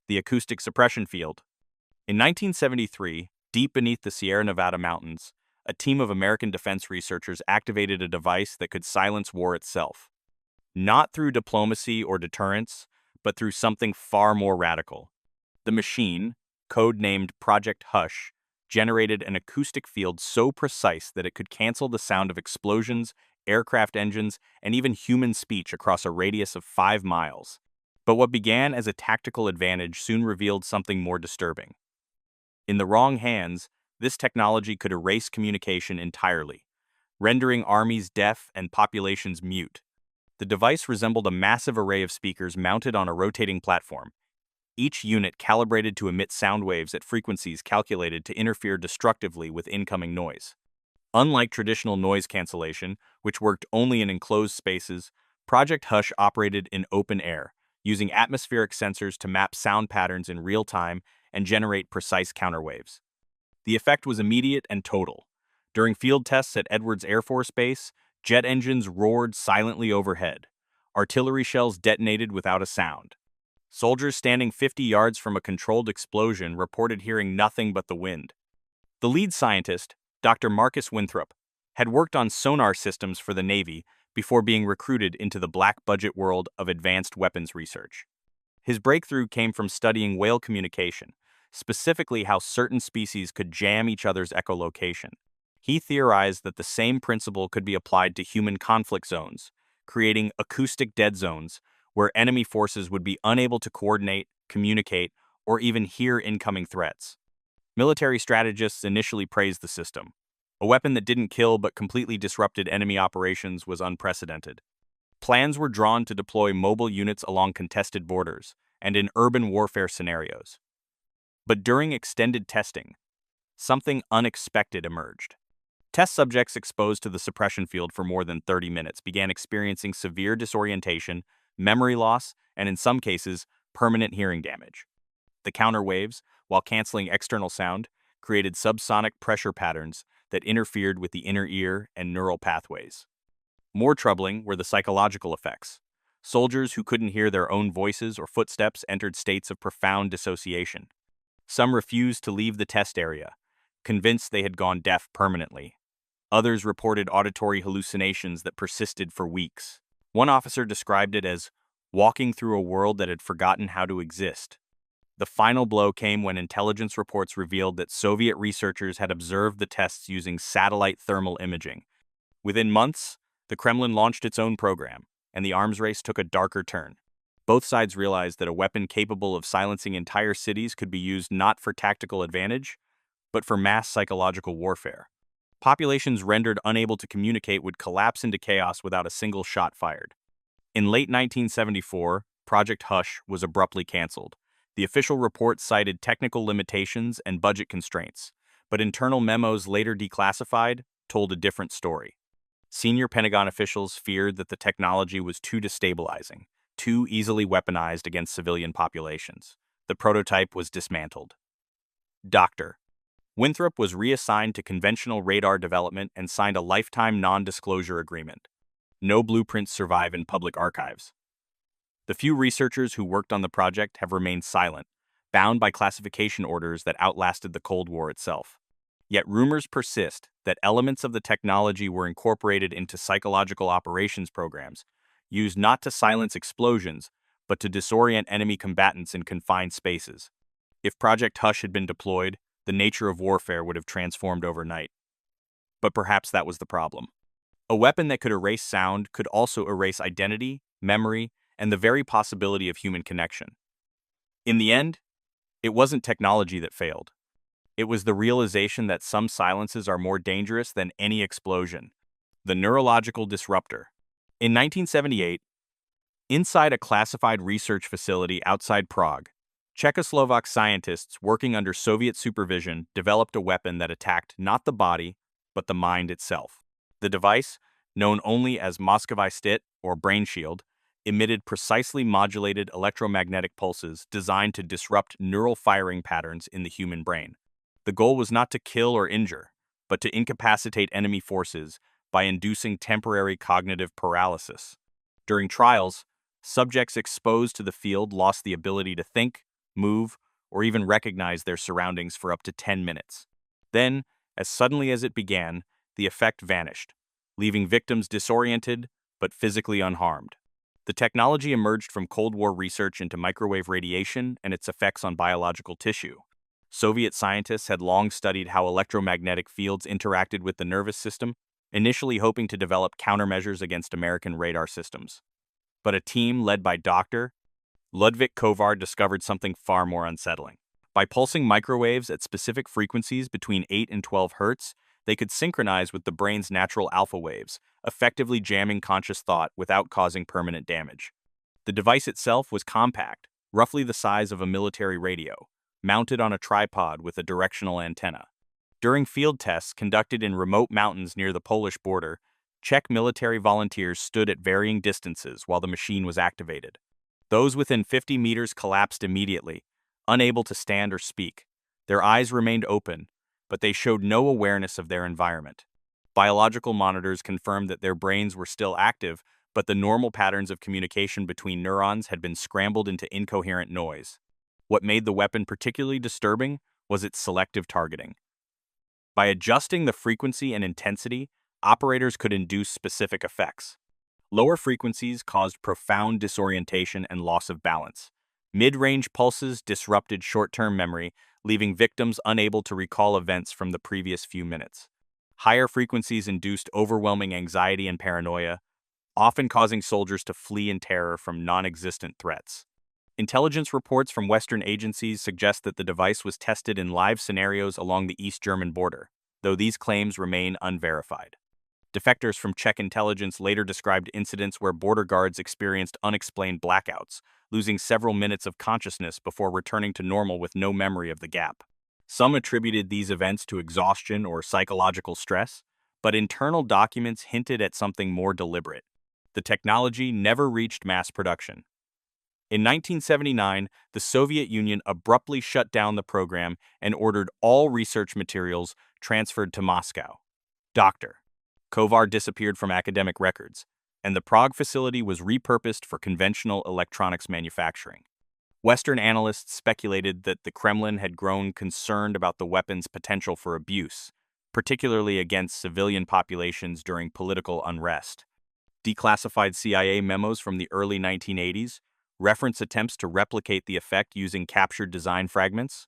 the acoustic suppression field. In 1973, deep beneath the Sierra Nevada mountains, a team of American defense researchers activated a device that could silence war itself. Not through diplomacy or deterrence, but through something far more radical. The machine, code-named Project Hush, generated an acoustic field so precise that it could cancel the sound of explosions, aircraft engines, and even human speech across a radius of 5 miles. But what began as a tactical advantage soon revealed something more disturbing. In the wrong hands, this technology could erase communication entirely, rendering armies deaf and populations mute. The device resembled a massive array of speakers mounted on a rotating platform, each unit calibrated to emit sound waves at frequencies calculated to interfere destructively with incoming noise. Unlike traditional noise cancellation, which worked only in enclosed spaces, Project Hush operated in open air, using atmospheric sensors to map sound patterns in real time and generate precise counterwaves. The effect was immediate and total. During field tests at Edwards Air Force Base, jet engines roared silently overhead. Artillery shells detonated without a sound. Soldiers standing 50 yards from a controlled explosion reported hearing nothing but the wind. The lead scientist, Dr. Marcus Winthrop, had worked on sonar systems for the Navy before being recruited into the black-budget world of advanced weapons research. His breakthrough came from studying whale communication, specifically how certain species could jam each other's echolocation. He theorized that the same principle could be applied to human conflict zones, creating acoustic dead zones where enemy forces would be unable to coordinate, communicate, or even hear incoming threats. Military strategists initially praised the system. A weapon that didn't kill but completely disrupted enemy operations was unprecedented. Plans were drawn to deploy mobile units along contested borders and in urban warfare scenarios. But during extended testing, something unexpected emerged. Test subjects exposed to the suppression field for more than 30 minutes began experiencing severe disorientation, memory loss, and in some cases, permanent hearing damage. The counterwaves, while canceling external sound, created subsonic pressure patterns that interfered with the inner ear and neural pathways. More troubling were the psychological effects. Soldiers who couldn't hear their own voices or footsteps entered states of profound dissociation. Some refused to leave the test area, convinced they had gone deaf permanently. Others reported auditory hallucinations that persisted for weeks. One officer described it as walking through a world that had forgotten how to exist. The final blow came when intelligence reports revealed that Soviet researchers had observed the tests using satellite thermal imaging. Within months, the Kremlin launched its own program, and the arms race took a darker turn. Both sides realized that a weapon capable of silencing entire cities could be used not for tactical advantage, but for mass psychological warfare. Populations rendered unable to communicate would collapse into chaos without a single shot fired. In late 1974, Project Hush was abruptly canceled. The official report cited technical limitations and budget constraints, but internal memos later declassified told a different story. Senior Pentagon officials feared that the technology was too destabilizing, too easily weaponized against civilian populations. The prototype was dismantled. Dr. Winthrop was reassigned to conventional radar development and signed a lifetime non-disclosure agreement. No blueprints survive in public archives. The few researchers who worked on the project have remained silent, bound by classification orders that outlasted the Cold War itself. Yet rumors persist that elements of the technology were incorporated into psychological operations programs, used not to silence explosions, but to disorient enemy combatants in confined spaces. If Project Hush had been deployed, the nature of warfare would have transformed overnight. But perhaps that was the problem. A weapon that could erase sound could also erase identity, memory, and the very possibility of human connection. In the end, it wasn't technology that failed. It was the realization that some silences are more dangerous than any explosion. The neurological disruptor. In 1978, inside a classified research facility outside Prague, Czechoslovak scientists working under Soviet supervision developed a weapon that attacked not the body, but the mind itself. The device, known only as Mozgový or brain shield, emitted precisely modulated electromagnetic pulses designed to disrupt neural firing patterns in the human brain. The goal was not to kill or injure, but to incapacitate enemy forces by inducing temporary cognitive paralysis. During trials, subjects exposed to the field lost the ability to think, move, or even recognize their surroundings for up to 10 minutes. Then, as suddenly as it began, the effect vanished, leaving victims disoriented but physically unharmed. The technology emerged from Cold War research into microwave radiation and its effects on biological tissue. Soviet scientists had long studied how electromagnetic fields interacted with the nervous system, initially hoping to develop countermeasures against American radar systems. But a team led by Dr. Ludwig Kovar discovered something far more unsettling. By pulsing microwaves at specific frequencies between 8 and 12 Hz, they could synchronize with the brain's natural alpha waves, effectively jamming conscious thought without causing permanent damage. The device itself was compact, roughly the size of a military radio, mounted on a tripod with a directional antenna. During field tests conducted in remote mountains near the Polish border, Czech military volunteers stood at varying distances while the machine was activated. Those within 50 meters collapsed immediately, unable to stand or speak. Their eyes remained open, but they showed no awareness of their environment. Biological monitors confirmed that their brains were still active, but the normal patterns of communication between neurons had been scrambled into incoherent noise. What made the weapon particularly disturbing was its selective targeting. By adjusting the frequency and intensity, operators could induce specific effects. Lower frequencies caused profound disorientation and loss of balance. Mid-range pulses disrupted short-term memory, leaving victims unable to recall events from the previous few minutes. Higher frequencies induced overwhelming anxiety and paranoia, often causing soldiers to flee in terror from non-existent threats. Intelligence reports from Western agencies suggest that the device was tested in live scenarios along the East German border, though these claims remain unverified. Defectors from Czech intelligence later described incidents where border guards experienced unexplained blackouts, losing several minutes of consciousness before returning to normal with no memory of the gap. Some attributed these events to exhaustion or psychological stress, but internal documents hinted at something more deliberate. The technology never reached mass production. In 1979, the Soviet Union abruptly shut down the program and ordered all research materials transferred to Moscow. Dr. Kovar disappeared from academic records, and the Prague facility was repurposed for conventional electronics manufacturing. Western analysts speculated that the Kremlin had grown concerned about the weapon's potential for abuse, particularly against civilian populations during political unrest. Declassified CIA memos from the early 1980s reference attempts to replicate the effect using captured design fragments.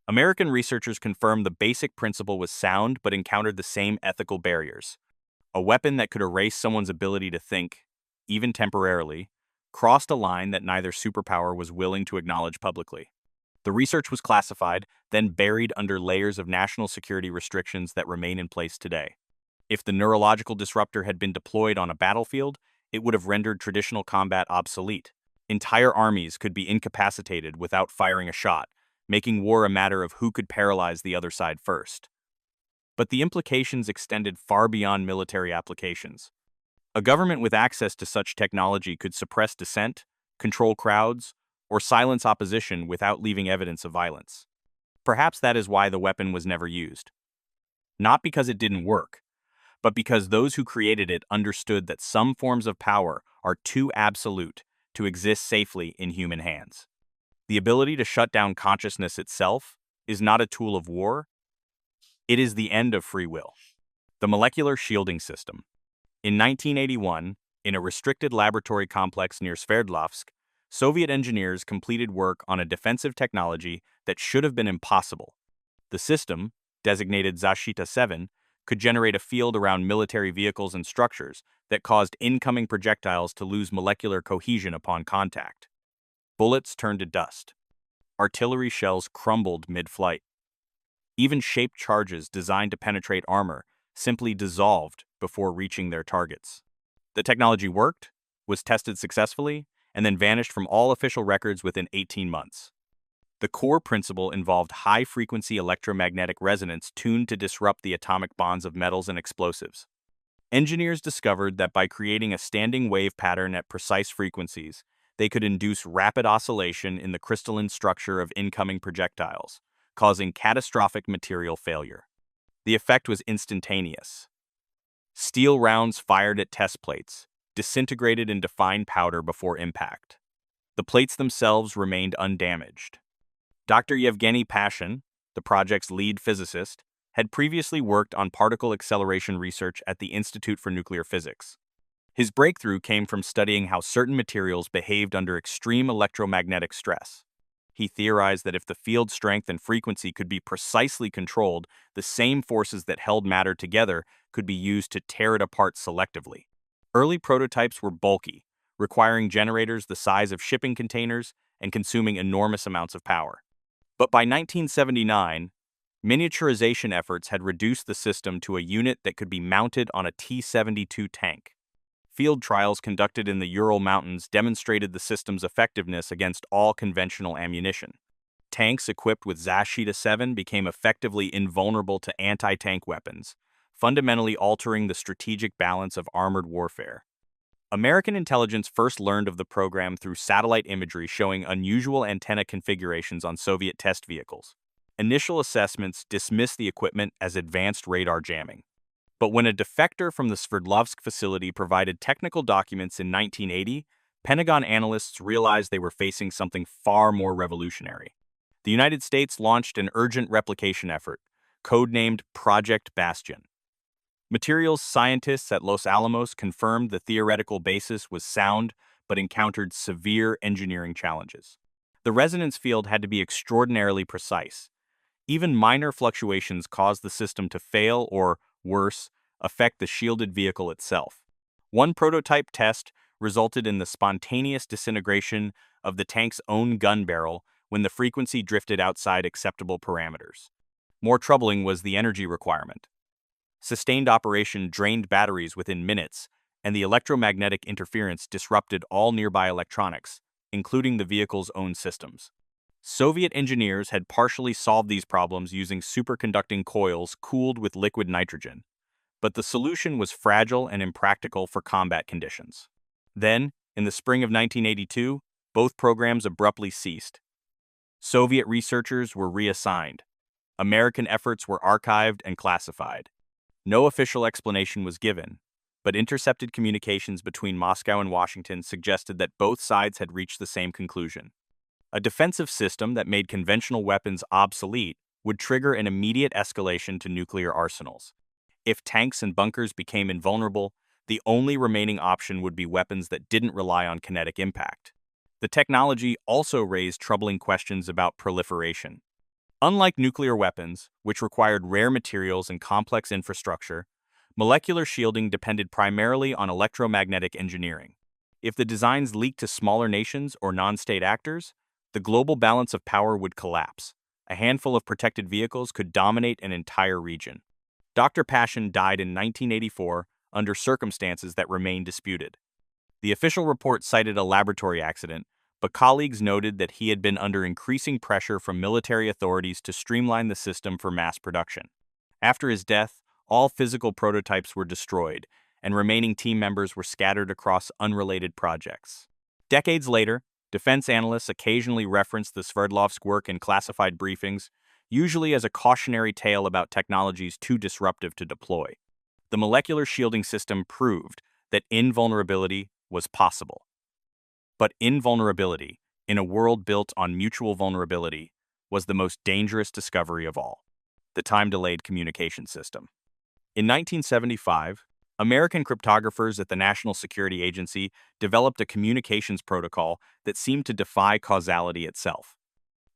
American researchers confirmed the basic principle was sound but encountered the same ethical barriers. A weapon that could erase someone's ability to think, even temporarily, crossed a line that neither superpower was willing to acknowledge publicly. The research was classified, then buried under layers of national security restrictions that remain in place today. If the neurological disruptor had been deployed on a battlefield, it would have rendered traditional combat obsolete. Entire armies could be incapacitated without firing a shot, making war a matter of who could paralyze the other side first. But the implications extended far beyond military applications. A government with access to such technology could suppress dissent, control crowds, or silence opposition without leaving evidence of violence. Perhaps that is why the weapon was never used. Not because it didn't work, but because those who created it understood that some forms of power are too absolute to exist safely in human hands. The ability to shut down consciousness itself is not a tool of war. It is the end of free will. The molecular shielding system. In 1981, in a restricted laboratory complex near Sverdlovsk, Soviet engineers completed work on a defensive technology that should have been impossible. The system, designated Zashita 7, could generate a field around military vehicles and structures that caused incoming projectiles to lose molecular cohesion upon contact. Bullets turned to dust. Artillery shells crumbled mid-flight. Even shaped charges designed to penetrate armor simply dissolved before reaching their targets. The technology worked, was tested successfully, and then vanished from all official records within 18 months. The core principle involved high-frequency electromagnetic resonance tuned to disrupt the atomic bonds of metals and explosives. Engineers discovered that by creating a standing wave pattern at precise frequencies, they could induce rapid oscillation in the crystalline structure of incoming projectiles, causing catastrophic material failure. The effect was instantaneous. Steel rounds fired at test plates disintegrated into fine powder before impact. The plates themselves remained undamaged. Dr. Yevgeny Pashin, the project's lead physicist, had previously worked on particle acceleration research at the Institute for Nuclear Physics. His breakthrough came from studying how certain materials behaved under extreme electromagnetic stress. He theorized that if the field strength and frequency could be precisely controlled, the same forces that held matter together could be used to tear it apart selectively. Early prototypes were bulky, requiring generators the size of shipping containers and consuming enormous amounts of power. But by 1979, miniaturization efforts had reduced the system to a unit that could be mounted on a T-72 tank. Field trials conducted in the Ural Mountains demonstrated the system's effectiveness against all conventional ammunition. Tanks equipped with Zashita-7 became effectively invulnerable to anti-tank weapons, fundamentally altering the strategic balance of armored warfare. American intelligence first learned of the program through satellite imagery showing unusual antenna configurations on Soviet test vehicles. Initial assessments dismissed the equipment as advanced radar jamming. But when a defector from the Sverdlovsk facility provided technical documents in 1980, Pentagon analysts realized they were facing something far more revolutionary. The United States launched an urgent replication effort, codenamed Project Bastion. Materials scientists at Los Alamos confirmed the theoretical basis was sound but encountered severe engineering challenges. The resonance field had to be extraordinarily precise. Even minor fluctuations caused the system to fail or, worse, affect the shielded vehicle itself. One prototype test resulted in the spontaneous disintegration of the tank's own gun barrel when the frequency drifted outside acceptable parameters. More troubling was the energy requirement. Sustained operation drained batteries within minutes, and the electromagnetic interference disrupted all nearby electronics, including the vehicle's own systems. Soviet engineers had partially solved these problems using superconducting coils cooled with liquid nitrogen, but the solution was fragile and impractical for combat conditions. Then, in the spring of 1982, both programs abruptly ceased. Soviet researchers were reassigned. American efforts were archived and classified. No official explanation was given, but intercepted communications between Moscow and Washington suggested that both sides had reached the same conclusion. A defensive system that made conventional weapons obsolete would trigger an immediate escalation to nuclear arsenals. If tanks and bunkers became invulnerable, the only remaining option would be weapons that didn't rely on kinetic impact. The technology also raised troubling questions about proliferation. Unlike nuclear weapons, which required rare materials and complex infrastructure, molecular shielding depended primarily on electromagnetic engineering. If the designs leaked to smaller nations or non-state actors, the global balance of power would collapse. A handful of protected vehicles could dominate an entire region. Dr. Pashin died in 1984 under circumstances that remain disputed. The official report cited a laboratory accident, but colleagues noted that he had been under increasing pressure from military authorities to streamline the system for mass production. After his death, all physical prototypes were destroyed, and remaining team members were scattered across unrelated projects. Decades later, defense analysts occasionally referenced the Sverdlovsk work in classified briefings, usually as a cautionary tale about technologies too disruptive to deploy. The molecular shielding system proved that invulnerability was possible. But invulnerability, in a world built on mutual vulnerability, was the most dangerous discovery of all: the time-delayed communication system. In 1975, American cryptographers at the National Security Agency developed a communications protocol that seemed to defy causality itself.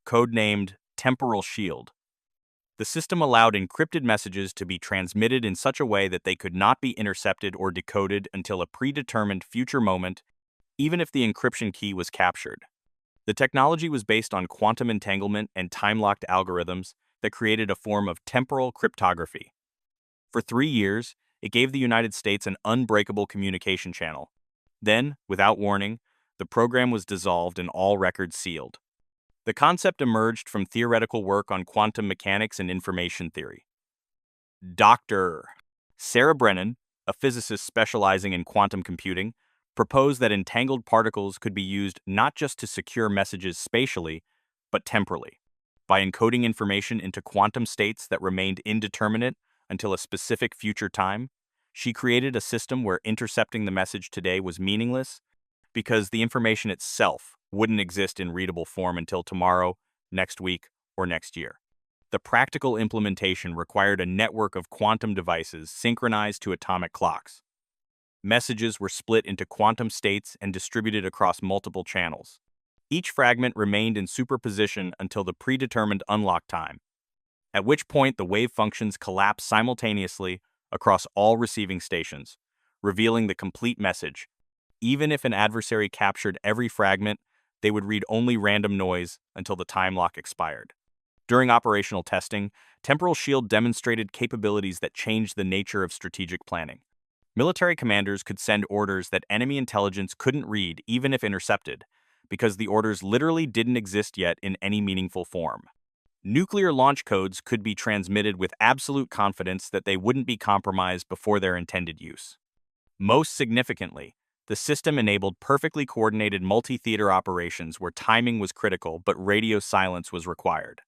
Codenamed Temporal Shield, the system allowed encrypted messages to be transmitted in such a way that they could not be intercepted or decoded until a predetermined future moment, even if the encryption key was captured. The technology was based on quantum entanglement and time-locked algorithms that created a form of temporal cryptography. For 3 years, it gave the United States an unbreakable communication channel. Then, without warning, the program was dissolved and all records sealed. The concept emerged from theoretical work on quantum mechanics and information theory. Dr. Sarah Brennan, a physicist specializing in quantum computing, proposed that entangled particles could be used not just to secure messages spatially, but temporally. By encoding information into quantum states that remained indeterminate until a specific future time, she created a system where intercepting the message today was meaningless because the information itself wouldn't exist in readable form until tomorrow, next week, or next year. The practical implementation required a network of quantum devices synchronized to atomic clocks. Messages were split into quantum states and distributed across multiple channels. Each fragment remained in superposition until the predetermined unlock time, at which point the wave functions collapsed simultaneously across all receiving stations, revealing the complete message. Even if an adversary captured every fragment, they would read only random noise until the time lock expired. During operational testing, Temporal Shield demonstrated capabilities that changed the nature of strategic planning. Military commanders could send orders that enemy intelligence couldn't read even if intercepted, because the orders literally didn't exist yet in any meaningful form. Nuclear launch codes could be transmitted with absolute confidence that they wouldn't be compromised before their intended use. Most significantly, the system enabled perfectly coordinated multi-theater operations where timing was critical but radio silence was required.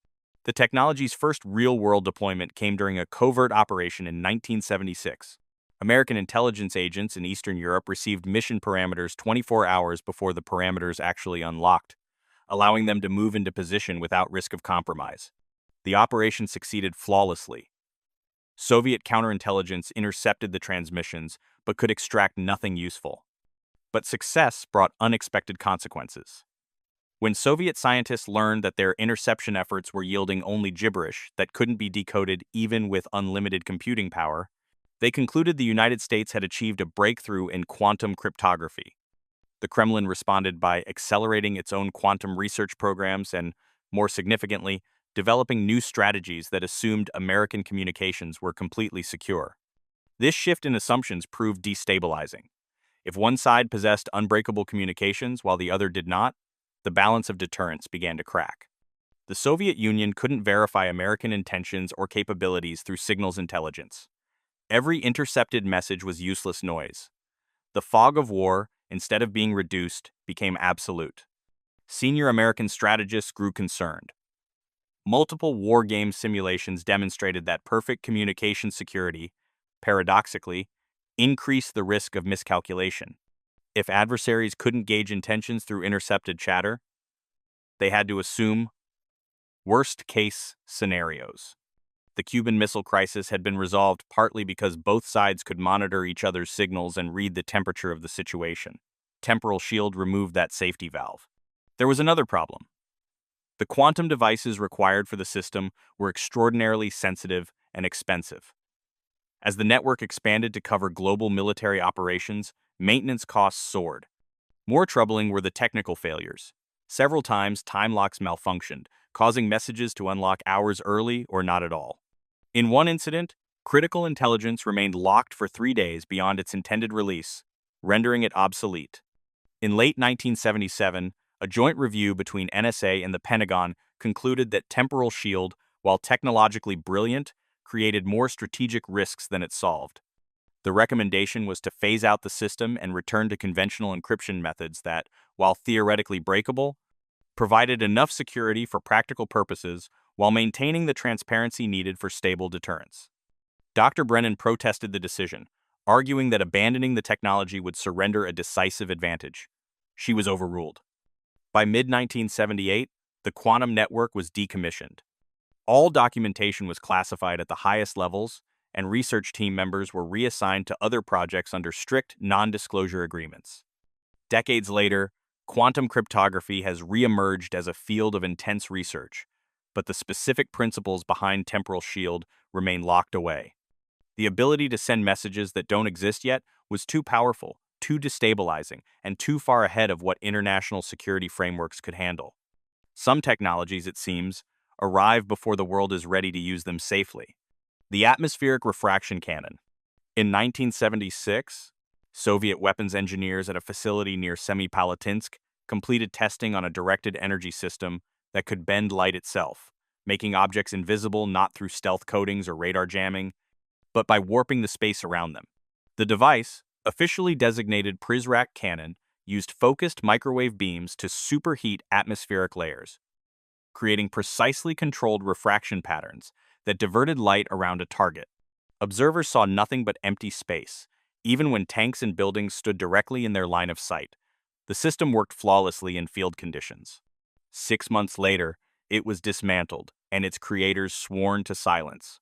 The technology's first real-world deployment came during a covert operation in 1976. American intelligence agents in Eastern Europe received mission parameters 24 hours before the parameters actually unlocked, allowing them to move into position without risk of compromise. The operation succeeded flawlessly. Soviet counterintelligence intercepted the transmissions but could extract nothing useful. But success brought unexpected consequences. When Soviet scientists learned that their interception efforts were yielding only gibberish that couldn't be decoded even with unlimited computing power, they concluded the United States had achieved a breakthrough in quantum cryptography. The Kremlin responded by accelerating its own quantum research programs and, more significantly, developing new strategies that assumed American communications were completely secure. This shift in assumptions proved destabilizing. If one side possessed unbreakable communications while the other did not, the balance of deterrence began to crack. The Soviet Union couldn't verify American intentions or capabilities through signals intelligence. Every intercepted message was useless noise. The fog of war, instead of being reduced, became absolute. Senior American strategists grew concerned. Multiple war game simulations demonstrated that perfect communication security, paradoxically, increased the risk of miscalculation. If adversaries couldn't gauge intentions through intercepted chatter, they had to assume worst-case scenarios. The Cuban Missile Crisis had been resolved partly because both sides could monitor each other's signals and read the temperature of the situation. Temporal Shield removed that safety valve. There was another problem. The quantum devices required for the system were extraordinarily sensitive and expensive. As the network expanded to cover global military operations, maintenance costs soared. More troubling were the technical failures. Several times, time locks malfunctioned, causing messages to unlock hours early or not at all. In one incident, critical intelligence remained locked for 3 days beyond its intended release, rendering it obsolete. In late 1977, a joint review between NSA and the Pentagon concluded that Temporal Shield, while technologically brilliant, created more strategic risks than it solved. The recommendation was to phase out the system and return to conventional encryption methods that, while theoretically breakable, provided enough security for practical purposes while maintaining the transparency needed for stable deterrence. Dr. Brennan protested the decision, arguing that abandoning the technology would surrender a decisive advantage. She was overruled. By mid-1978, the quantum network was decommissioned. All documentation was classified at the highest levels, and research team members were reassigned to other projects under strict non-disclosure agreements. Decades later, quantum cryptography has re-emerged as a field of intense research, but the specific principles behind Temporal Shield remain locked away. The ability to send messages that don't exist yet was too powerful, too destabilizing, and too far ahead of what international security frameworks could handle. Some technologies, it seems, arrive before the world is ready to use them safely. The atmospheric refraction cannon. In 1976, Soviet weapons engineers at a facility near Semipalatinsk completed testing on a directed energy system that could bend light itself, making objects invisible not through stealth coatings or radar jamming, but by warping the space around them. The device, officially designated Prizrak cannon, used focused microwave beams to superheat atmospheric layers, creating precisely controlled refraction patterns that diverted light around a target. Observers saw nothing but empty space, even when tanks and buildings stood directly in their line of sight. The system worked flawlessly in field conditions. 6 months later, it was dismantled, and its creators sworn to silence.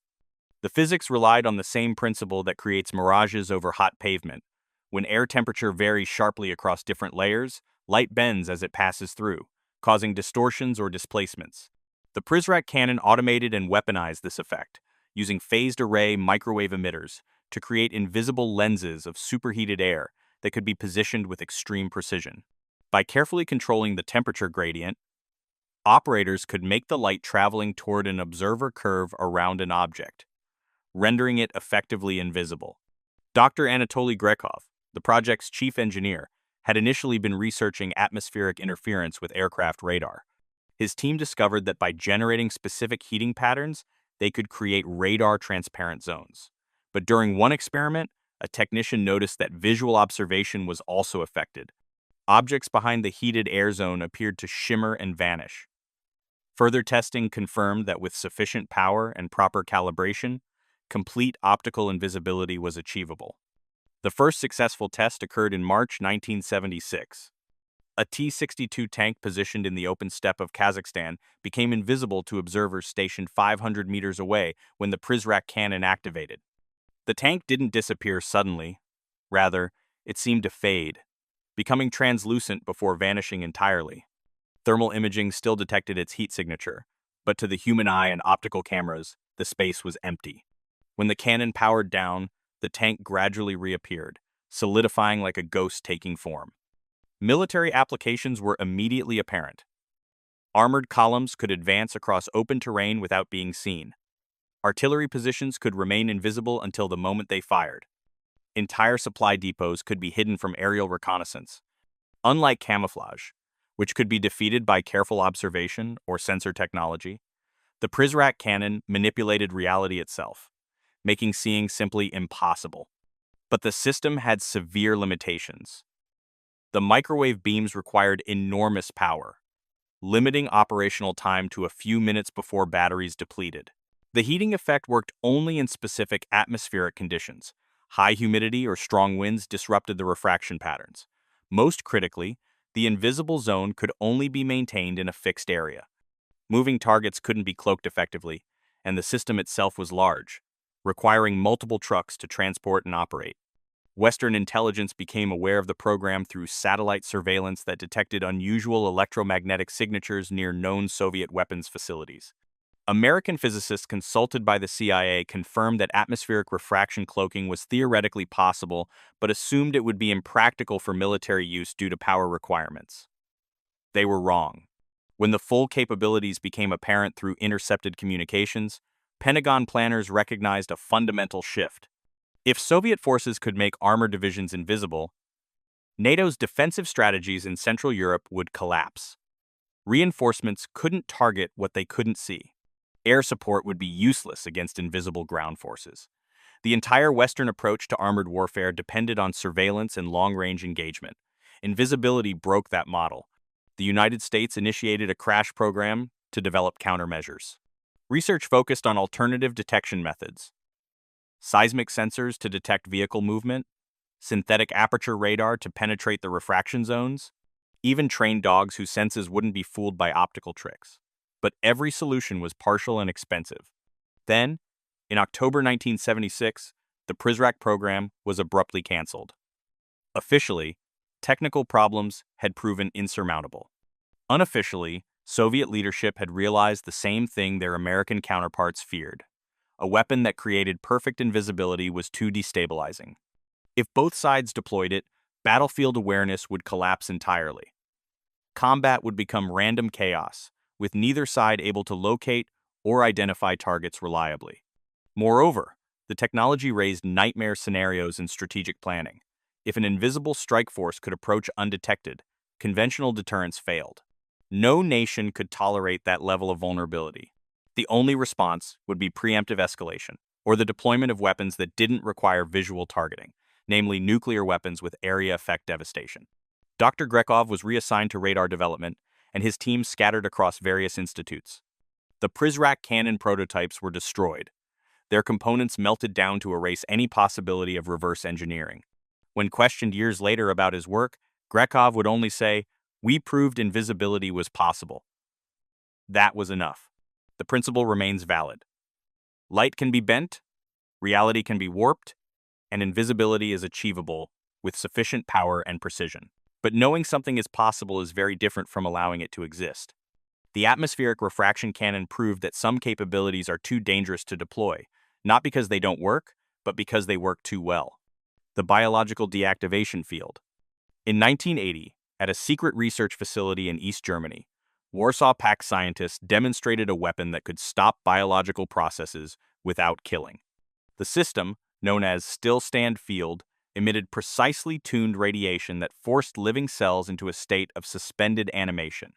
The physics relied on the same principle that creates mirages over hot pavement. When air temperature varies sharply across different layers, light bends as it passes through, causing distortions or displacements. The Prizrak cannon automated and weaponized this effect, using phased array microwave emitters to create invisible lenses of superheated air that could be positioned with extreme precision. By carefully controlling the temperature gradient, operators could make the light traveling toward an observer curve around an object, rendering it effectively invisible. Dr. Anatoly Grekov, the project's chief engineer, had initially been researching atmospheric interference with aircraft radar. His team discovered that by generating specific heating patterns, they could create radar-transparent zones. But during one experiment, a technician noticed that visual observation was also affected. Objects behind the heated air zone appeared to shimmer and vanish. Further testing confirmed that with sufficient power and proper calibration, complete optical invisibility was achievable. The first successful test occurred in March 1976. A T-62 tank positioned in the open steppe of Kazakhstan became invisible to observers stationed 500 meters away when the Prizrak cannon activated. The tank didn't disappear suddenly. Rather, it seemed to fade, becoming translucent before vanishing entirely. Thermal imaging still detected its heat signature, but to the human eye and optical cameras, the space was empty. When the cannon powered down, the tank gradually reappeared, solidifying like a ghost taking form. Military applications were immediately apparent. Armored columns could advance across open terrain without being seen. Artillery positions could remain invisible until the moment they fired. Entire supply depots could be hidden from aerial reconnaissance. Unlike camouflage, which could be defeated by careful observation or sensor technology, the Prizrak cannon manipulated reality itself, making seeing simply impossible. But the system had severe limitations. The microwave beams required enormous power, limiting operational time to a few minutes before batteries depleted. The heating effect worked only in specific atmospheric conditions. High humidity or strong winds disrupted the refraction patterns. Most critically, the invisible zone could only be maintained in a fixed area. Moving targets couldn't be cloaked effectively, and the system itself was large, requiring multiple trucks to transport and operate. Western intelligence became aware of the program through satellite surveillance that detected unusual electromagnetic signatures near known Soviet weapons facilities. American physicists consulted by the CIA confirmed that atmospheric refraction cloaking was theoretically possible, but assumed it would be impractical for military use due to power requirements. They were wrong. When the full capabilities became apparent through intercepted communications, Pentagon planners recognized a fundamental shift. If Soviet forces could make armored divisions invisible, NATO's defensive strategies in Central Europe would collapse. Reinforcements couldn't target what they couldn't see. Air support would be useless against invisible ground forces. The entire Western approach to armored warfare depended on surveillance and long-range engagement. Invisibility broke that model. The United States initiated a crash program to develop countermeasures. Research focused on alternative detection methods: seismic sensors to detect vehicle movement, synthetic aperture radar to penetrate the refraction zones, even trained dogs whose senses wouldn't be fooled by optical tricks. But every solution was partial and expensive. Then, in October 1976, the Prizrak program was abruptly canceled. Officially, technical problems had proven insurmountable. Unofficially, Soviet leadership had realized the same thing their American counterparts feared. A weapon that created perfect invisibility was too destabilizing. If both sides deployed it, battlefield awareness would collapse entirely. Combat would become random chaos, with neither side able to locate or identify targets reliably. Moreover, the technology raised nightmare scenarios in strategic planning. If an invisible strike force could approach undetected, conventional deterrence failed. No nation could tolerate that level of vulnerability. The only response would be preemptive escalation, or the deployment of weapons that didn't require visual targeting, namely nuclear weapons with area effect devastation. Dr. Grekov was reassigned to radar development, and his team scattered across various institutes. The Prizrak cannon prototypes were destroyed. Their components melted down to erase any possibility of reverse engineering. When questioned years later about his work, Grekov would only say, "We proved invisibility was possible." That was enough. The principle remains valid. Light can be bent, reality can be warped, and invisibility is achievable with sufficient power and precision. But knowing something is possible is very different from allowing it to exist. The atmospheric refraction canon proved that some capabilities are too dangerous to deploy, not because they don't work, but because they work too well. The biological deactivation field. In 1980, at a secret research facility in East Germany, Warsaw Pact scientists demonstrated a weapon that could stop biological processes without killing. The system, known as still-stand field, emitted precisely tuned radiation that forced living cells into a state of suspended animation.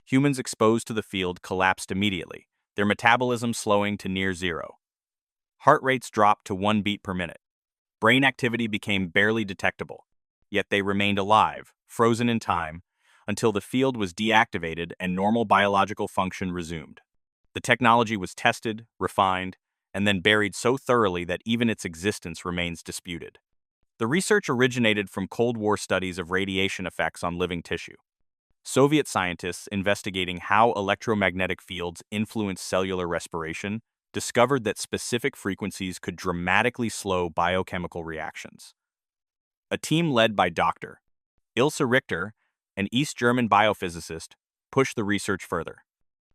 Humans exposed to the field collapsed immediately, their metabolism slowing to near zero. Heart rates dropped to 1 beat per minute. Brain activity became barely detectable, yet they remained alive, frozen in time, until the field was deactivated and normal biological function resumed. The technology was tested, refined, and then buried so thoroughly that even its existence remains disputed. The research originated from Cold War studies of radiation effects on living tissue. Soviet scientists investigating how electromagnetic fields influence cellular respiration discovered that specific frequencies could dramatically slow biochemical reactions. A team led by Dr. Ilse Richter, an East German biophysicist, pushed the research further.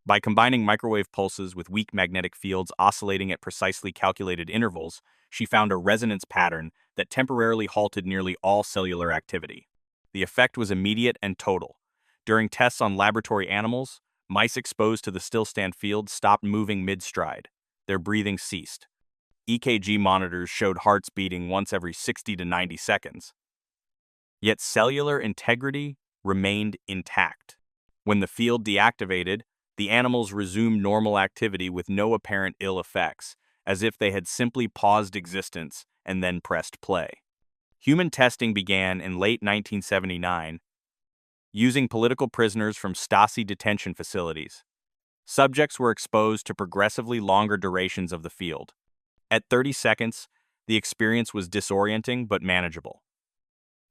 By combining microwave pulses with weak magnetic fields oscillating at precisely calculated intervals, she found a resonance pattern that temporarily halted nearly all cellular activity. The effect was immediate and total. During tests on laboratory animals, mice exposed to the still-stand field stopped moving mid-stride. Their breathing ceased. EKG monitors showed hearts beating once every 60 to 90 seconds. Yet cellular integrity remained intact. When the field deactivated, the animals resumed normal activity with no apparent ill effects, as if they had simply paused existence and then pressed play. Human testing began in late 1979, using political prisoners from Stasi detention facilities. Subjects were exposed to progressively longer durations of the field. At 30 seconds, the experience was disorienting but manageable.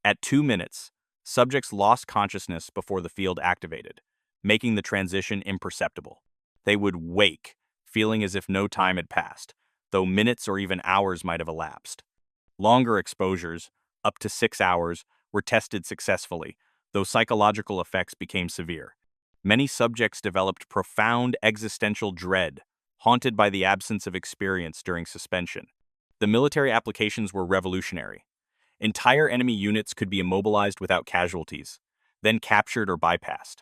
At 2 minutes, subjects lost consciousness before the field activated, making the transition imperceptible. They would wake, feeling as if no time had passed, though minutes or even hours might have elapsed. Longer exposures, up to 6 hours, were tested successfully, though psychological effects became severe. Many subjects developed profound existential dread, haunted by the absence of experience during suspension. The military applications were revolutionary. Entire enemy units could be immobilized without casualties, then captured or bypassed.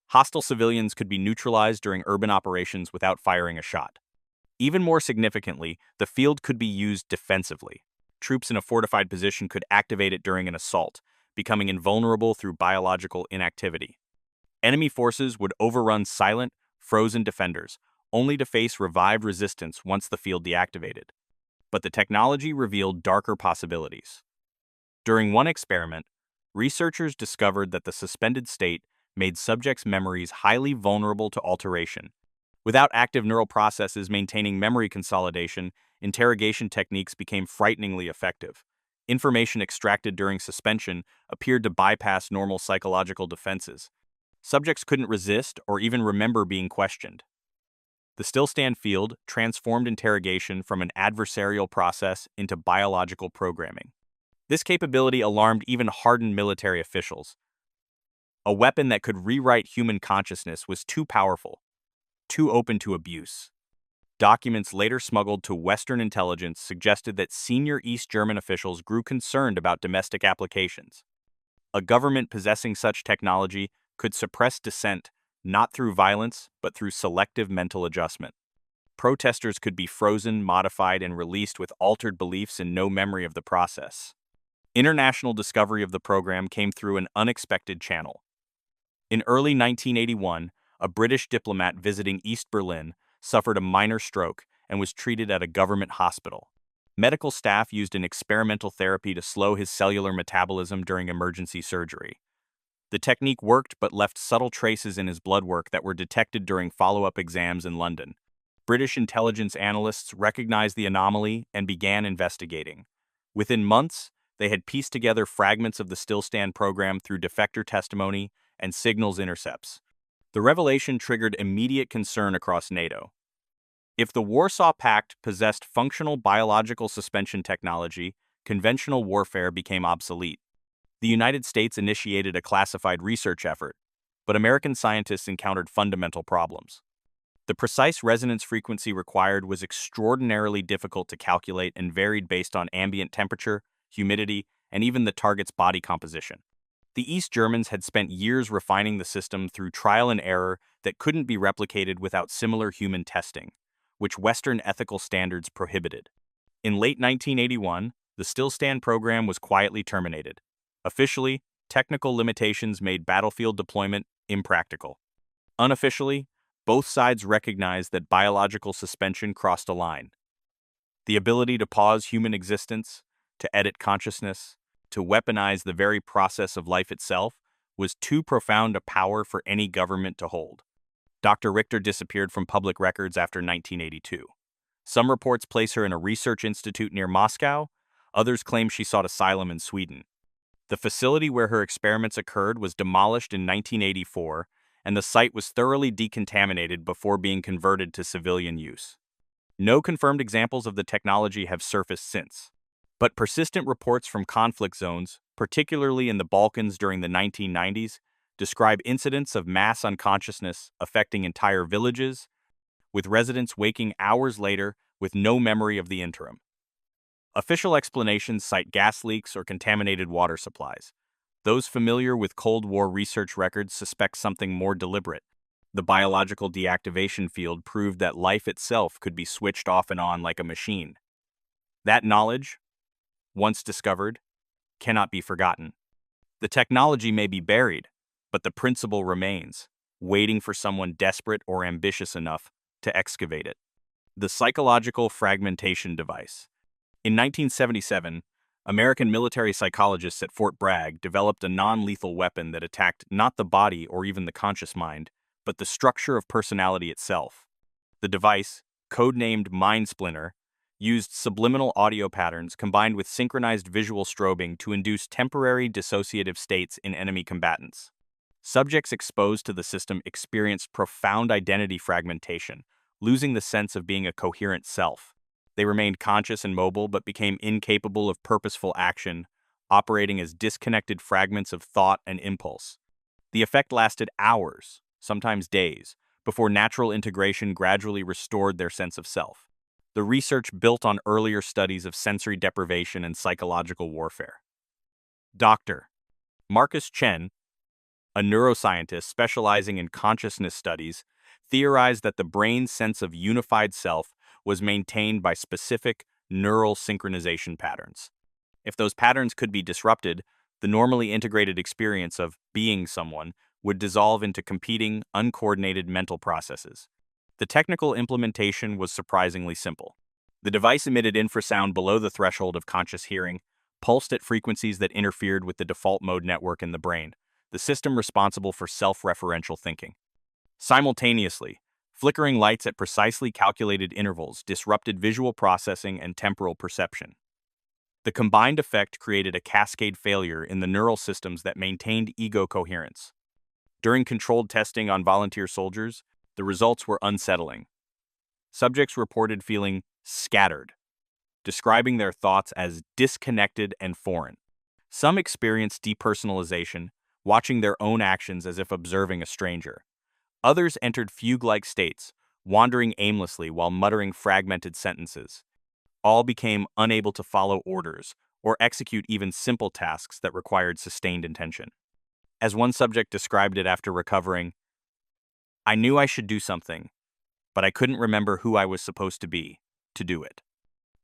Hostile civilians could be neutralized during urban operations without firing a shot. Even more significantly, the field could be used defensively. Troops in a fortified position could activate it during an assault, becoming invulnerable through biological inactivity. Enemy forces would overrun silent, frozen defenders, only to face revived resistance once the field deactivated. But the technology revealed darker possibilities. During one experiment, researchers discovered that the suspended state made subjects' memories highly vulnerable to alteration. Without active neural processes maintaining memory consolidation, interrogation techniques became frighteningly effective. Information extracted during suspension appeared to bypass normal psychological defenses. Subjects couldn't resist or even remember being questioned. The still-stand field transformed interrogation from an adversarial process into biological programming. This capability alarmed even hardened military officials. A weapon that could rewrite human consciousness was too powerful, too open to abuse. Documents later smuggled to Western intelligence suggested that senior East German officials grew concerned about domestic applications. A government possessing such technology could suppress dissent not through violence, but through selective mental adjustment. Protesters could be frozen, modified, and released with altered beliefs and no memory of the process. International discovery of the program came through an unexpected channel. In early 1981, a British diplomat visiting East Berlin suffered a minor stroke and was treated at a government hospital. Medical staff used an experimental therapy to slow his cellular metabolism during emergency surgery. The technique worked but left subtle traces in his blood work that were detected during follow-up exams in London. British intelligence analysts recognized the anomaly and began investigating. Within months, they had pieced together fragments of the still-stand program through defector testimony and signals intercepts. The revelation triggered immediate concern across NATO. If the Warsaw Pact possessed functional biological suspension technology, conventional warfare became obsolete. The United States initiated a classified research effort, but American scientists encountered fundamental problems. The precise resonance frequency required was extraordinarily difficult to calculate and varied based on ambient temperature, humidity, and even the target's body composition. The East Germans had spent years refining the system through trial and error that couldn't be replicated without similar human testing, which Western ethical standards prohibited. In late 1981, the Stillstand program was quietly terminated. Officially, technical limitations made battlefield deployment impractical. Unofficially, both sides recognized that biological suspension crossed a line. The ability to pause human existence, to edit consciousness, to weaponize the very process of life itself was too profound a power for any government to hold. Dr. Richter disappeared from public records after 1982. Some reports place her in a research institute near Moscow, others claim she sought asylum in Sweden. The facility where her experiments occurred was demolished in 1984, and the site was thoroughly decontaminated before being converted to civilian use. No confirmed examples of the technology have surfaced since, but persistent reports from conflict zones, particularly in the Balkans during the 1990s, describe incidents of mass unconsciousness affecting entire villages, with residents waking hours later with no memory of the interim. Official explanations cite gas leaks or contaminated water supplies. Those familiar with Cold War research records suspect something more deliberate. The biological deactivation field proved that life itself could be switched off and on like a machine. That knowledge, once discovered, cannot be forgotten. The technology may be buried, but the principle remains, waiting for someone desperate or ambitious enough to excavate it. The psychological fragmentation device. In 1977, American military psychologists at Fort Bragg developed a non-lethal weapon that attacked not the body or even the conscious mind, but the structure of personality itself. The device, codenamed Mind Splinter, used subliminal audio patterns combined with synchronized visual strobing to induce temporary dissociative states in enemy combatants. Subjects exposed to the system experienced profound identity fragmentation, losing the sense of being a coherent self. They remained conscious and mobile but became incapable of purposeful action, operating as disconnected fragments of thought and impulse. The effect lasted hours, sometimes days, before natural integration gradually restored their sense of self. The research built on earlier studies of sensory deprivation and psychological warfare. Dr. Marcus Chen, a neuroscientist specializing in consciousness studies, theorized that the brain's sense of unified self was maintained by specific neural synchronization patterns. If those patterns could be disrupted, the normally integrated experience of being someone would dissolve into competing, uncoordinated mental processes. The technical implementation was surprisingly simple. The device emitted infrasound below the threshold of conscious hearing, pulsed at frequencies that interfered with the default mode network in the brain, the system responsible for self-referential thinking. Simultaneously, flickering lights at precisely calculated intervals disrupted visual processing and temporal perception. The combined effect created a cascade failure in the neural systems that maintained ego coherence. During controlled testing on volunteer soldiers, the results were unsettling. Subjects reported feeling scattered, describing their thoughts as disconnected and foreign. Some experienced depersonalization, watching their own actions as if observing a stranger. Others entered fugue-like states, wandering aimlessly while muttering fragmented sentences. All became unable to follow orders or execute even simple tasks that required sustained attention. As one subject described it after recovering, "I knew I should do something, but I couldn't remember who I was supposed to be to do it."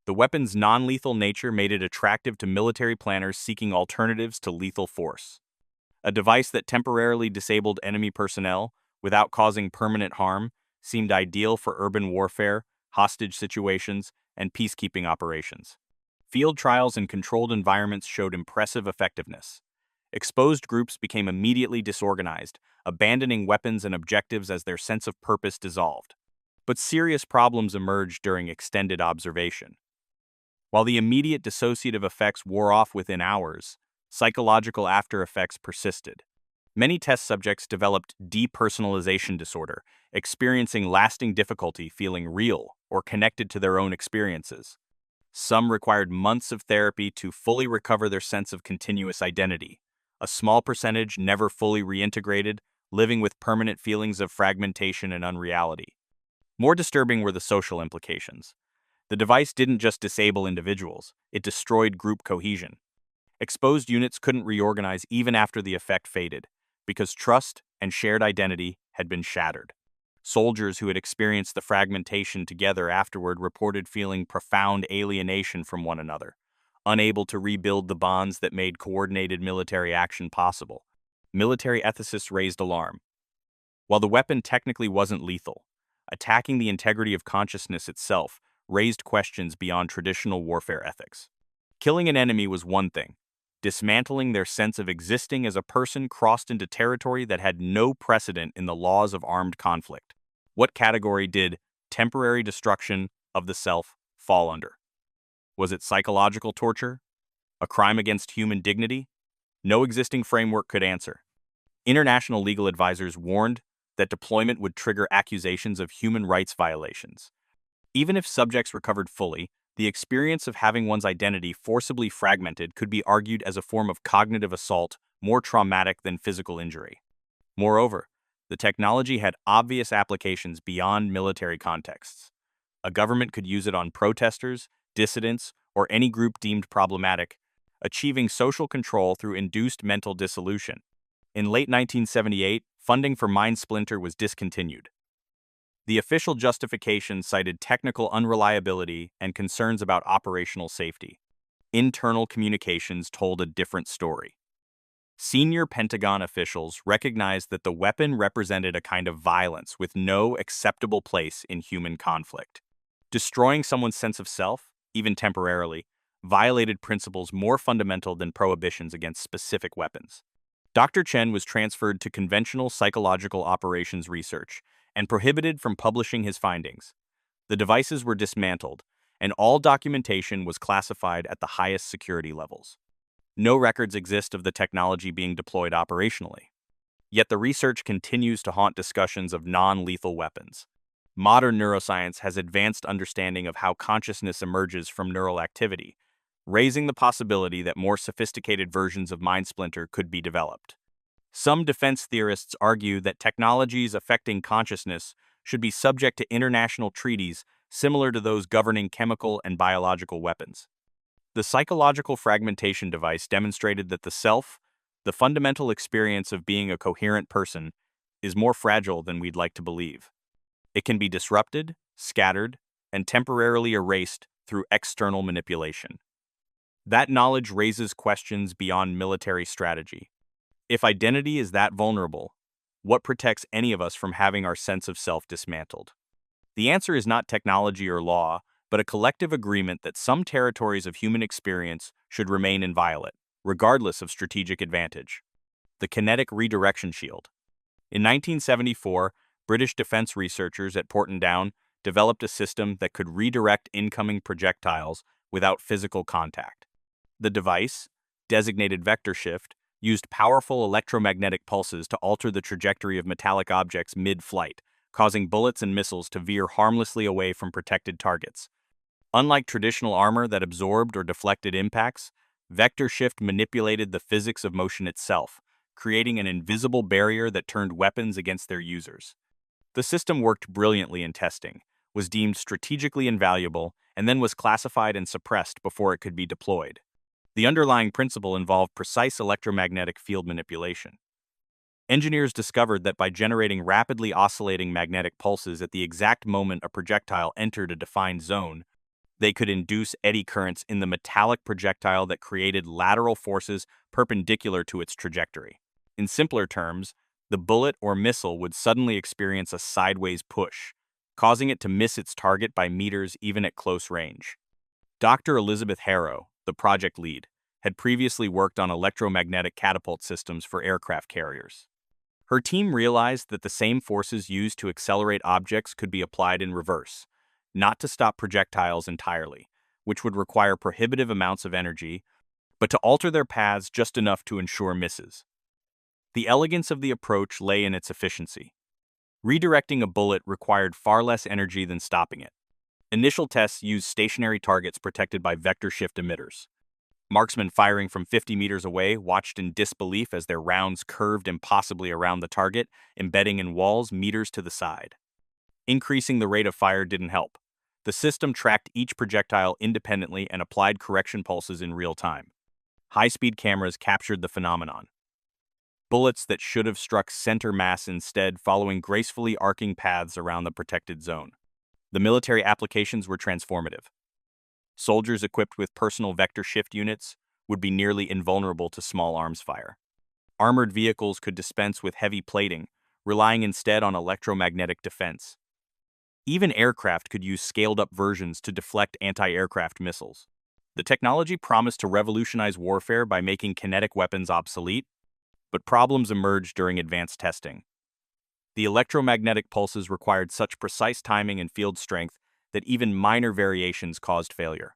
The weapon's non-lethal nature made it attractive to military planners seeking alternatives to lethal force. A device that temporarily disabled enemy personnel without causing permanent harm seemed ideal for urban warfare, hostage situations, and peacekeeping operations. Field trials in controlled environments showed impressive effectiveness. Exposed groups became immediately disorganized, abandoning weapons and objectives as their sense of purpose dissolved. But serious problems emerged during extended observation. While the immediate dissociative effects wore off within hours, psychological after effects persisted. Many test subjects developed depersonalization disorder, experiencing lasting difficulty feeling real or connected to their own experiences. Some required months of therapy to fully recover their sense of continuous identity. A small percentage never fully reintegrated, living with permanent feelings of fragmentation and unreality. More disturbing were the social implications. The device didn't just disable individuals, it destroyed group cohesion. Exposed units couldn't reorganize even after the effect faded, because trust and shared identity had been shattered. Soldiers who had experienced the fragmentation together afterward reported feeling profound alienation from one another, unable to rebuild the bonds that made coordinated military action possible. Military ethicists raised alarm. While the weapon technically wasn't lethal, attacking the integrity of consciousness itself raised questions beyond traditional warfare ethics. Killing an enemy was one thing. Dismantling their sense of existing as a person crossed into territory that had no precedent in the laws of armed conflict. What category did temporary destruction of the self fall under? Was it psychological torture? A crime against human dignity? No existing framework could answer. International legal advisors warned that deployment would trigger accusations of human rights violations. Even if subjects recovered fully, the experience of having one's identity forcibly fragmented could be argued as a form of cognitive assault more traumatic than physical injury. Moreover, the technology had obvious applications beyond military contexts. A government could use it on protesters, dissidents, or any group deemed problematic, achieving social control through induced mental dissolution. In late 1978, funding for MindSplinter was discontinued. The official justification cited technical unreliability and concerns about operational safety. Internal communications told a different story. Senior Pentagon officials recognized that the weapon represented a kind of violence with no acceptable place in human conflict. Destroying someone's sense of self, even temporarily, violated principles more fundamental than prohibitions against specific weapons. Dr. Chen was transferred to conventional psychological operations research and prohibited from publishing his findings. The devices were dismantled, and all documentation was classified at the highest security levels. No records exist of the technology being deployed operationally. Yet the research continues to haunt discussions of non-lethal weapons. Modern neuroscience has advanced understanding of how consciousness emerges from neural activity, raising the possibility that more sophisticated versions of MindSplinter could be developed. Some defense theorists argue that technologies affecting consciousness should be subject to international treaties similar to those governing chemical and biological weapons. The psychological fragmentation device demonstrated that the self, the fundamental experience of being a coherent person, is more fragile than we'd like to believe. It can be disrupted, scattered, and temporarily erased through external manipulation. That knowledge raises questions beyond military strategy. If identity is that vulnerable, what protects any of us from having our sense of self dismantled? The answer is not technology or law, but a collective agreement that some territories of human experience should remain inviolate, regardless of strategic advantage. The kinetic redirection shield. In 1974, British defense researchers at Portondown developed a system that could redirect incoming projectiles without physical contact. The device, designated vector shift, used powerful electromagnetic pulses to alter the trajectory of metallic objects mid-flight, causing bullets and missiles to veer harmlessly away from protected targets. Unlike traditional armor that absorbed or deflected impacts, vector shift manipulated the physics of motion itself, creating an invisible barrier that turned weapons against their users. The system worked brilliantly in testing, was deemed strategically invaluable, and then was classified and suppressed before it could be deployed. The underlying principle involved precise electromagnetic field manipulation. Engineers discovered that by generating rapidly oscillating magnetic pulses at the exact moment a projectile entered a defined zone, they could induce eddy currents in the metallic projectile that created lateral forces perpendicular to its trajectory. In simpler terms, the bullet or missile would suddenly experience a sideways push, causing it to miss its target by meters even at close range. Dr. Elizabeth Harrow, the project lead, had previously worked on electromagnetic catapult systems for aircraft carriers. Her team realized that the same forces used to accelerate objects could be applied in reverse, not to stop projectiles entirely, which would require prohibitive amounts of energy, but to alter their paths just enough to ensure misses. The elegance of the approach lay in its efficiency. Redirecting a bullet required far less energy than stopping it. Initial tests used stationary targets protected by vector shift emitters. Marksmen firing from 50 meters away watched in disbelief as their rounds curved impossibly around the target, embedding in walls meters to the side. Increasing the rate of fire didn't help. The system tracked each projectile independently and applied correction pulses in real time. High-speed cameras captured the phenomenon. Bullets that should have struck center mass instead, following gracefully arcing paths around the protected zone. The military applications were transformative. Soldiers equipped with personal vector shift units would be nearly invulnerable to small arms fire. Armored vehicles could dispense with heavy plating, relying instead on electromagnetic defense. Even aircraft could use scaled-up versions to deflect anti-aircraft missiles. The technology promised to revolutionize warfare by making kinetic weapons obsolete, but problems emerged during advanced testing. The electromagnetic pulses required such precise timing and field strength that even minor variations caused failure.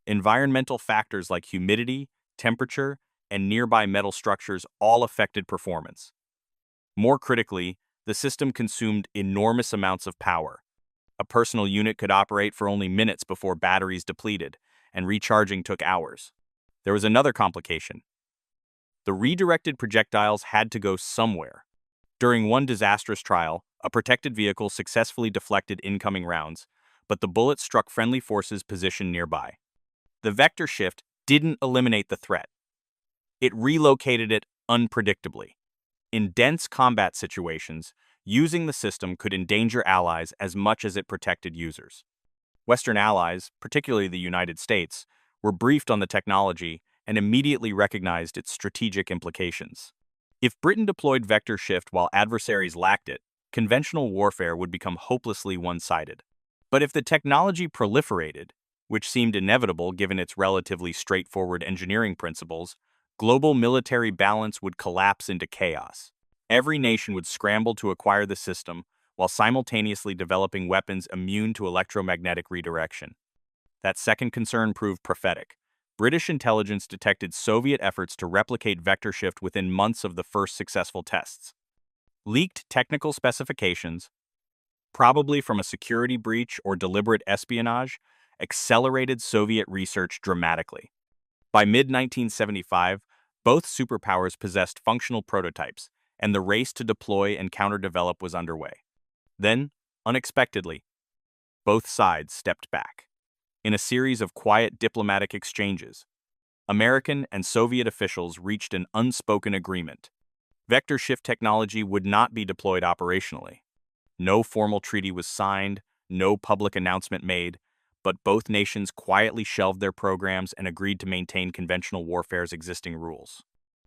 Environmental factors like humidity, temperature, and nearby metal structures all affected performance. More critically, the system consumed enormous amounts of power. A personal unit could operate for only minutes before batteries depleted, and recharging took hours. There was another complication. The redirected projectiles had to go somewhere. During one disastrous trial, a protected vehicle successfully deflected incoming rounds, but the bullet struck friendly forces positioned nearby. The vector shift didn't eliminate the threat. It relocated it unpredictably. In dense combat situations, using the system could endanger allies as much as it protected users. Western allies, particularly the United States, were briefed on the technology and immediately recognized its strategic implications. If Britain deployed vector shift while adversaries lacked it, conventional warfare would become hopelessly one-sided. But if the technology proliferated, which seemed inevitable given its relatively straightforward engineering principles, global military balance would collapse into chaos. Every nation would scramble to acquire the system while simultaneously developing weapons immune to electromagnetic redirection. That second concern proved prophetic. British intelligence detected Soviet efforts to replicate vector shift within months of the first successful tests. Leaked technical specifications, probably from a security breach or deliberate espionage, accelerated Soviet research dramatically. By mid-1975, both superpowers possessed functional prototypes, and the race to deploy and counter-develop was underway. Then, unexpectedly, both sides stepped back. In a series of quiet diplomatic exchanges, American and Soviet officials reached an unspoken agreement. Vector shift technology would not be deployed operationally. No formal treaty was signed, no public announcement made, but both nations quietly shelved their programs and agreed to maintain conventional warfare's existing rules.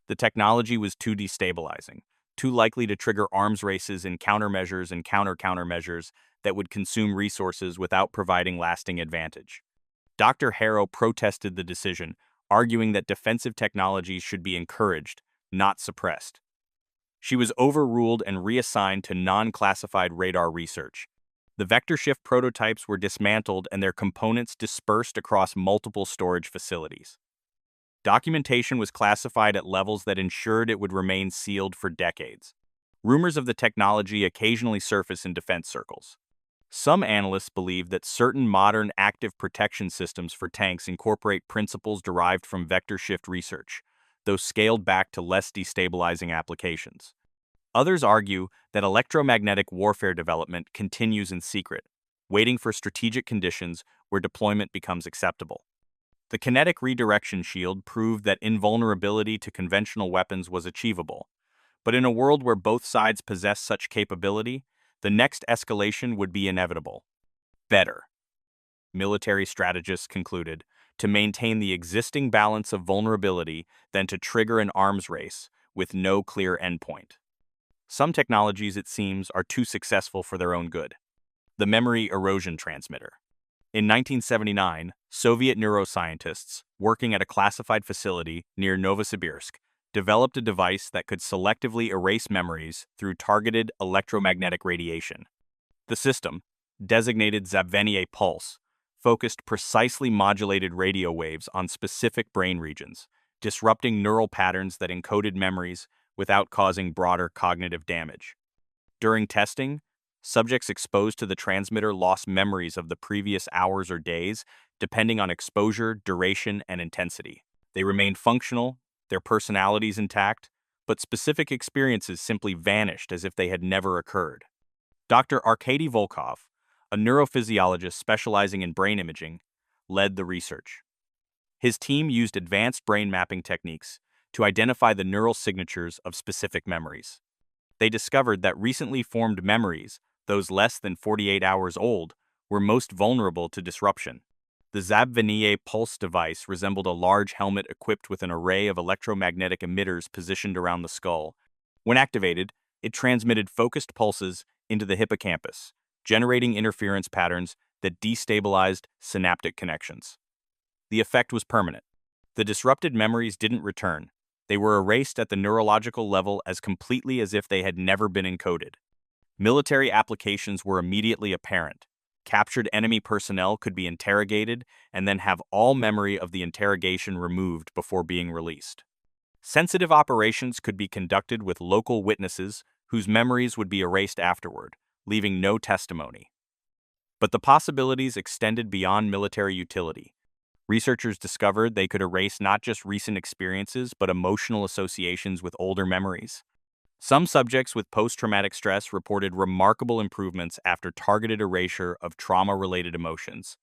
The technology was too destabilizing, too likely to trigger arms races and countermeasures and countermeasures that would consume resources without providing lasting advantage. Dr. Harrow protested the decision, arguing that defensive technologies should be encouraged, not suppressed. She was overruled and reassigned to non-classified radar research. The vector shift prototypes were dismantled and their components dispersed across multiple storage facilities. Documentation was classified at levels that ensured it would remain sealed for decades. Rumors of the technology occasionally surface in defense circles. Some analysts believe that certain modern active protection systems for tanks incorporate principles derived from vector shift research, though scaled back to less destabilizing applications. Others argue that electromagnetic warfare development continues in secret, waiting for strategic conditions where deployment becomes acceptable. The kinetic redirection shield proved that invulnerability to conventional weapons was achievable, but in a world where both sides possess such capability, the next escalation would be inevitable. Better, military strategists concluded, to maintain the existing balance of vulnerability than to trigger an arms race with no clear endpoint. Some technologies, it seems, are too successful for their own good. The memory erosion transmitter. In 1979, Soviet neuroscientists, working at a classified facility near Novosibirsk, developed a device that could selectively erase memories through targeted electromagnetic radiation. The system, designated Zabvenier pulse, focused precisely modulated radio waves on specific brain regions, disrupting neural patterns that encoded memories without causing broader cognitive damage. During testing, subjects exposed to the transmitter lost memories of the previous hours or days, depending on exposure, duration, and intensity. They remained functional, their personalities intact, but specific experiences simply vanished as if they had never occurred. Dr. Arkady Volkov, a neurophysiologist specializing in brain imaging, led the research. His team used advanced brain mapping techniques to identify the neural signatures of specific memories. They discovered that recently formed memories, those less than 48 hours old, were most vulnerable to disruption. The Zabvenier pulse device resembled a large helmet equipped with an array of electromagnetic emitters positioned around the skull. When activated, it transmitted focused pulses into the hippocampus, generating interference patterns that destabilized synaptic connections. The effect was permanent. The disrupted memories didn't return. They were erased at the neurological level as completely as if they had never been encoded. Military applications were immediately apparent. Captured enemy personnel could be interrogated and then have all memory of the interrogation removed before being released. Sensitive operations could be conducted with local witnesses whose memories would be erased afterward, leaving no testimony. But the possibilities extended beyond military utility. Researchers discovered they could erase not just recent experiences but emotional associations with older memories. Some subjects with post-traumatic stress reported remarkable improvements after targeted erasure of trauma-related emotions.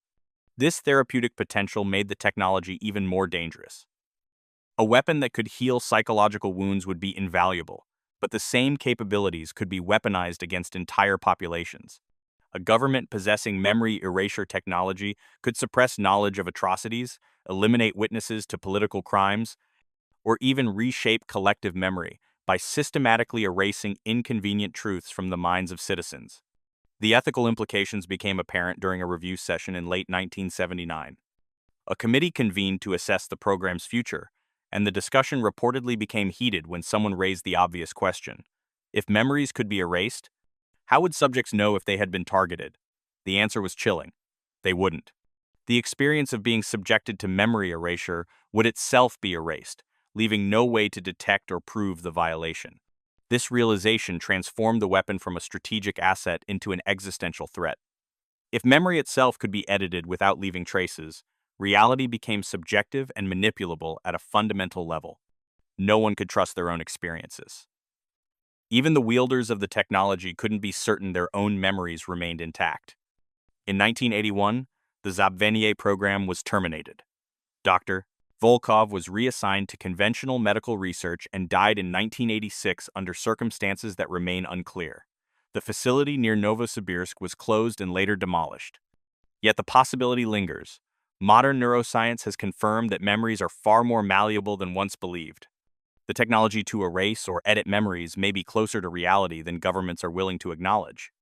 This therapeutic potential made the technology even more dangerous. A weapon that could heal psychological wounds would be invaluable, but the same capabilities could be weaponized against entire populations. A government possessing memory erasure technology could suppress knowledge of atrocities, eliminate witnesses to political crimes, or even reshape collective memory by systematically erasing inconvenient truths from the minds of citizens. The ethical implications became apparent during a review session in late 1979. A committee convened to assess the program's future, and the discussion reportedly became heated when someone raised the obvious question. If memories could be erased, how would subjects know if they had been targeted? The answer was chilling. They wouldn't. The experience of being subjected to memory erasure would itself be erased, leaving no way to detect or prove the violation. This realization transformed the weapon from a strategic asset into an existential threat. If memory itself could be edited without leaving traces, reality became subjective and manipulable at a fundamental level. No one could trust their own experiences. Even the wielders of the technology couldn't be certain their own memories remained intact. In 1981, the Zabvenier program was terminated. Dr. Volkov was reassigned to conventional medical research and died in 1986 under circumstances that remain unclear. The facility near Novosibirsk was closed and later demolished. Yet the possibility lingers. Modern neuroscience has confirmed that memories are far more malleable than once believed. The technology to erase or edit memories may be closer to reality than governments are willing to acknowledge.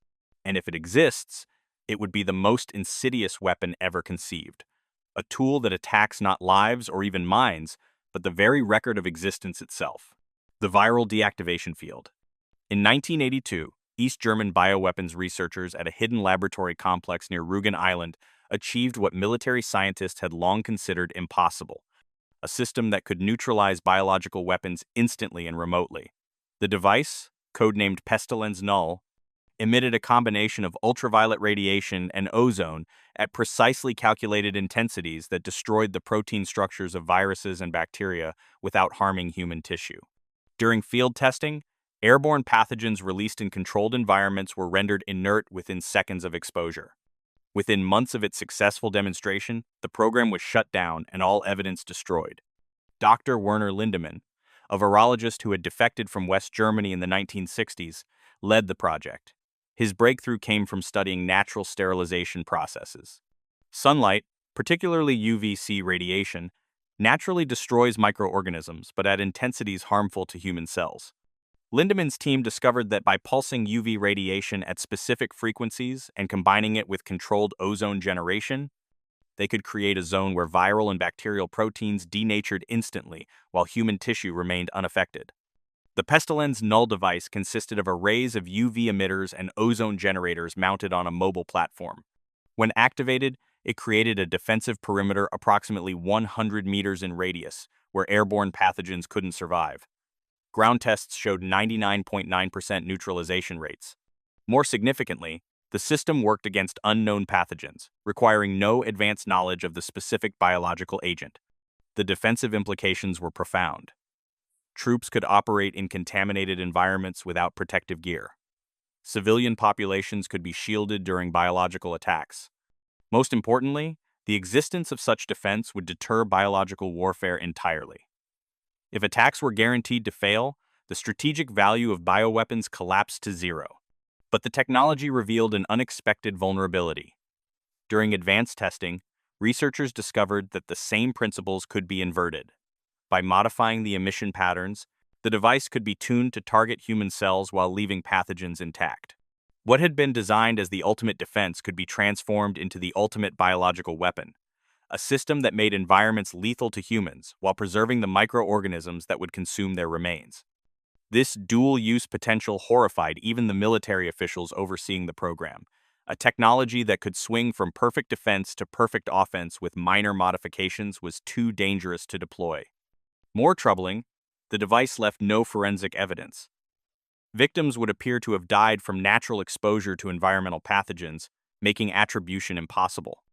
And if it exists, it would be the most insidious weapon ever conceived. A tool that attacks not lives or even minds, but the very record of existence itself. The viral deactivation field. In 1982, East German bioweapons researchers at a hidden laboratory complex near Rügen Island achieved what military scientists had long considered impossible: a system that could neutralize biological weapons instantly and remotely. The device, codenamed Pestilens Null, emitted a combination of ultraviolet radiation and ozone at precisely calculated intensities that destroyed the protein structures of viruses and bacteria without harming human tissue. During field testing, airborne pathogens released in controlled environments were rendered inert within seconds of exposure. Within months of its successful demonstration, the program was shut down and all evidence destroyed. Dr. Werner Lindemann, a virologist who had defected from West Germany in the 1960s, led the project. His breakthrough came from studying natural sterilization processes. Sunlight, particularly UVC radiation, naturally destroys microorganisms, but at intensities harmful to human cells. Lindemann's team discovered that by pulsing UV radiation at specific frequencies and combining it with controlled ozone generation, they could create a zone where viral and bacterial proteins denatured instantly while human tissue remained unaffected. The Pestilens Null device consisted of arrays of UV emitters and ozone generators mounted on a mobile platform. When activated, it created a defensive perimeter approximately 100 meters in radius, where airborne pathogens couldn't survive. Ground tests showed 99.9% neutralization rates. More significantly, the system worked against unknown pathogens, requiring no advanced knowledge of the specific biological agent. The defensive implications were profound. Troops could operate in contaminated environments without protective gear. Civilian populations could be shielded during biological attacks. Most importantly, the existence of such defense would deter biological warfare entirely. If attacks were guaranteed to fail, the strategic value of bioweapons collapsed to zero. But the technology revealed an unexpected vulnerability. During advanced testing, researchers discovered that the same principles could be inverted. By modifying the emission patterns, the device could be tuned to target human cells while leaving pathogens intact. What had been designed as the ultimate defense could be transformed into the ultimate biological weapon, a system that made environments lethal to humans while preserving the microorganisms that would consume their remains. This dual-use potential horrified even the military officials overseeing the program. A technology that could swing from perfect defense to perfect offense with minor modifications was too dangerous to deploy. More troubling, the device left no forensic evidence. Victims would appear to have died from natural exposure to environmental pathogens, making attribution impossible.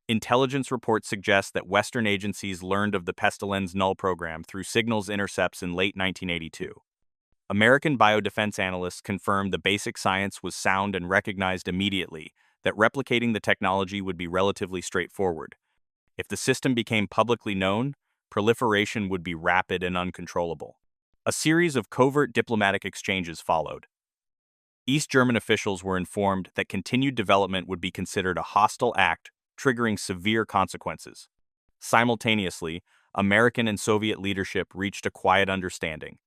Intelligence reports suggest that Western agencies learned of the pestilence null program through signals intercepts in late 1982. American biodefense analysts confirmed the basic science was sound and recognized immediately that replicating the technology would be relatively straightforward. If the system became publicly known, proliferation would be rapid and uncontrollable. A series of covert diplomatic exchanges followed. East German officials were informed that continued development would be considered a hostile act, triggering severe consequences. Simultaneously, American and Soviet leadership reached a quiet understanding.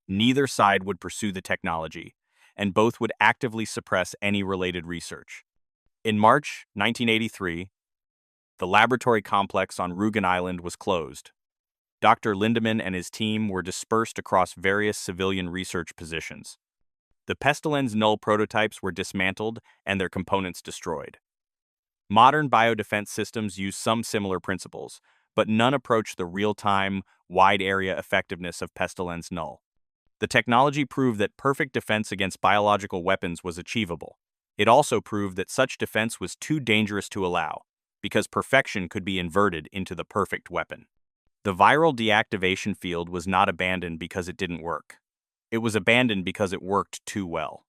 Neither side would pursue the technology, and both would actively suppress any related research. In March 1983, the laboratory complex on Rugen Island was closed. Dr. Lindemann and his team were dispersed across various civilian research positions. The pestilence null prototypes were dismantled and their components destroyed. Modern biodefense systems use some similar principles, but none approach the real-time, wide-area effectiveness of pestilence null. The technology proved that perfect defense against biological weapons was achievable. It also proved that such defense was too dangerous to allow, because perfection could be inverted into the perfect weapon. The viral deactivation field was not abandoned because it didn't work. It was abandoned because it worked too well.